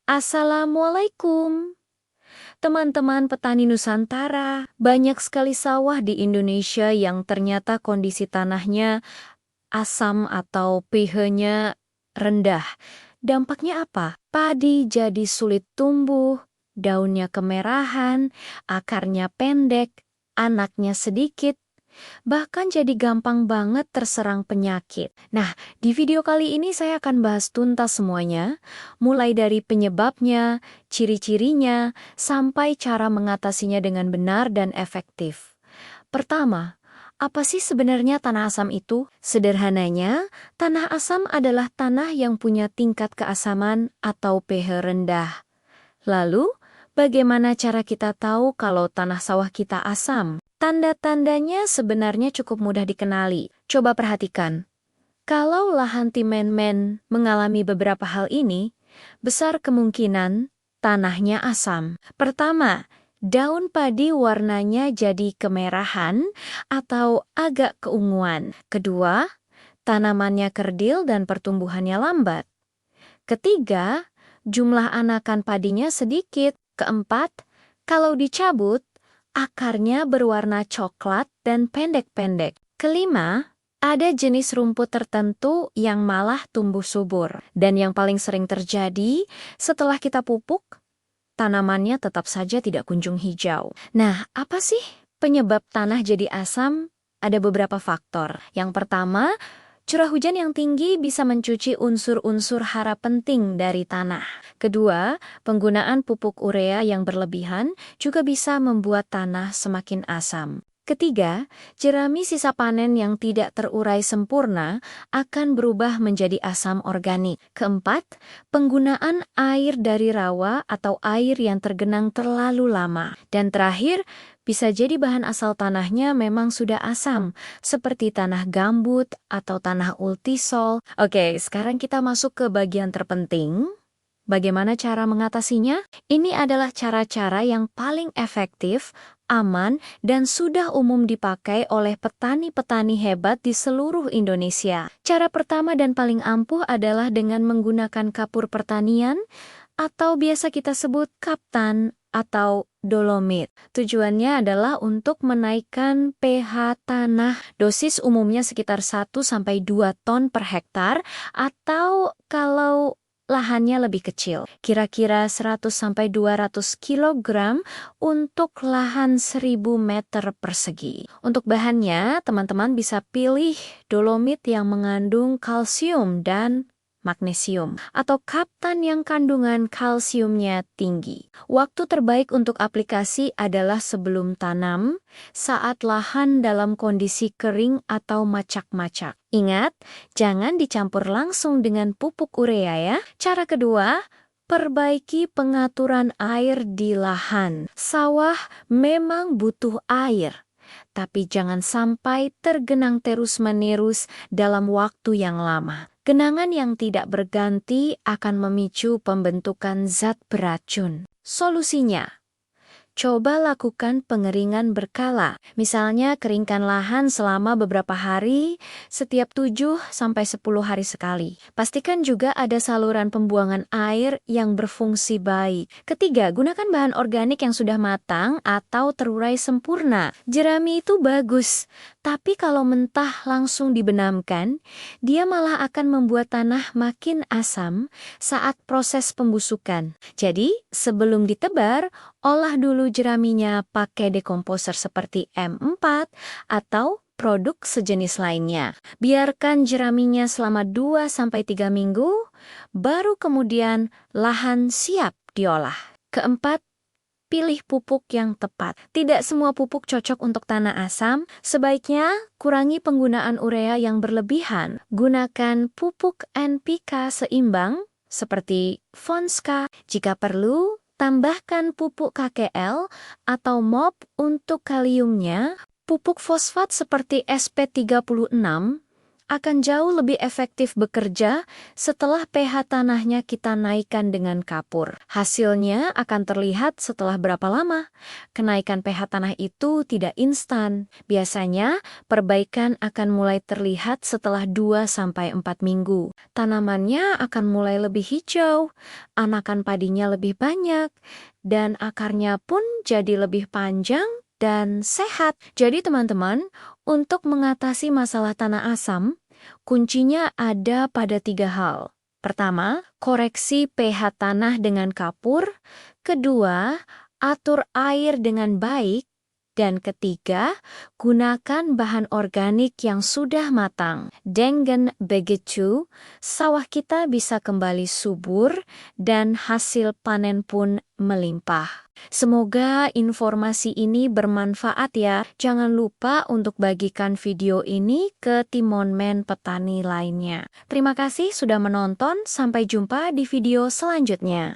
Assalamualaikum, teman-teman petani Nusantara. Banyak sekali sawah di Indonesia yang ternyata kondisi tanahnya asam atau pH-nya rendah. Dampaknya apa? Padi jadi sulit tumbuh, daunnya kemerahan, akarnya pendek, anaknya sedikit, bahkan jadi gampang banget terserang penyakit. Nah, di video kali ini saya akan bahas tuntas semuanya, mulai dari penyebabnya, ciri-cirinya, sampai cara mengatasinya dengan benar dan efektif. Pertama, apa sih sebenarnya tanah asam itu? Sederhananya, tanah asam adalah tanah yang punya tingkat keasaman atau pH rendah. Lalu, bagaimana cara kita tahu kalau tanah sawah kita asam? Tanda-tandanya sebenarnya cukup mudah dikenali. Coba perhatikan. Kalau lahan timen-men mengalami beberapa hal ini, besar kemungkinan tanahnya asam. Pertama, daun padi warnanya jadi kemerahan atau agak keunguan. Kedua, tanamannya kerdil dan pertumbuhannya lambat. Ketiga, jumlah anakan padinya sedikit. Keempat, kalau dicabut, akarnya berwarna coklat dan pendek-pendek. Kelima, ada jenis rumput tertentu yang malah tumbuh subur. Dan yang paling sering terjadi, setelah kita pupuk, tanamannya tetap saja tidak kunjung hijau. Nah, apa sih penyebab tanah jadi asam? Ada beberapa faktor. Yang pertama, curah hujan yang tinggi bisa mencuci unsur-unsur hara penting dari tanah. Kedua, penggunaan pupuk urea yang berlebihan juga bisa membuat tanah semakin asam. Ketiga, jerami sisa panen yang tidak terurai sempurna akan berubah menjadi asam organik. Keempat, penggunaan air dari rawa atau air yang tergenang terlalu lama. Dan terakhir, bisa jadi bahan asal tanahnya memang sudah asam, seperti tanah gambut atau tanah ultisol. Oke, sekarang kita masuk ke bagian terpenting. Bagaimana cara mengatasinya? Ini adalah cara-cara yang paling efektif, aman, dan sudah umum dipakai oleh petani-petani hebat di seluruh Indonesia. Cara pertama dan paling ampuh adalah dengan menggunakan kapur pertanian, atau biasa kita sebut kaptan atau dolomit. Tujuannya adalah untuk menaikkan pH tanah. Dosis umumnya sekitar 1-2 ton per hektar, atau kalau lahannya lebih kecil, kira-kira 100-200 kilogram untuk lahan 1000 meter persegi. Untuk bahannya, teman-teman bisa pilih dolomit yang mengandung kalsium dan magnesium, atau kaptan yang kandungan kalsiumnya tinggi. Waktu terbaik untuk aplikasi adalah sebelum tanam, saat lahan dalam kondisi kering atau macak-macak. Ingat, jangan dicampur langsung dengan pupuk urea ya. Cara kedua, perbaiki pengaturan air di lahan. Sawah memang butuh air, tapi jangan sampai tergenang terus-menerus dalam waktu yang lama. Genangan yang tidak berganti akan memicu pembentukan zat beracun. Solusinya, coba lakukan pengeringan berkala. Misalnya keringkan lahan selama beberapa hari, setiap 7-10 hari sekali. Pastikan juga ada saluran pembuangan air yang berfungsi baik. Ketiga, gunakan bahan organik yang sudah matang atau terurai sempurna. Jerami itu bagus, tapi kalau mentah langsung dibenamkan, dia malah akan membuat tanah makin asam saat proses pembusukan. Jadi, sebelum ditebar, olah dulu jeraminya pakai dekomposer seperti M4 atau produk sejenis lainnya. Biarkan jeraminya selama 2-3 minggu, baru kemudian lahan siap diolah. Keempat, pilih pupuk yang tepat. Tidak semua pupuk cocok untuk tanah asam. Sebaiknya kurangi penggunaan urea yang berlebihan. Gunakan pupuk NPK seimbang seperti Fonska. Jika perlu, tambahkan pupuk KKL atau MOP untuk kaliumnya, pupuk fosfat seperti SP36 akan jauh lebih efektif bekerja setelah pH tanahnya kita naikkan dengan kapur. Hasilnya akan terlihat setelah berapa lama. Kenaikan pH tanah itu tidak instan. Biasanya, perbaikan akan mulai terlihat setelah 2-4 minggu. Tanamannya akan mulai lebih hijau, anakan padinya lebih banyak, dan akarnya pun jadi lebih panjang dan sehat. Jadi teman-teman, untuk mengatasi masalah tanah asam, kuncinya ada pada 3 hal. Pertama, koreksi pH tanah dengan kapur. Kedua, atur air dengan baik. Dan ketiga, gunakan bahan organik yang sudah matang. Dengan begitu, sawah kita bisa kembali subur dan hasil panen pun melimpah. Semoga informasi ini bermanfaat ya. Jangan lupa untuk bagikan video ini ke timonmen petani lainnya. Terima kasih sudah menonton, sampai jumpa di video selanjutnya.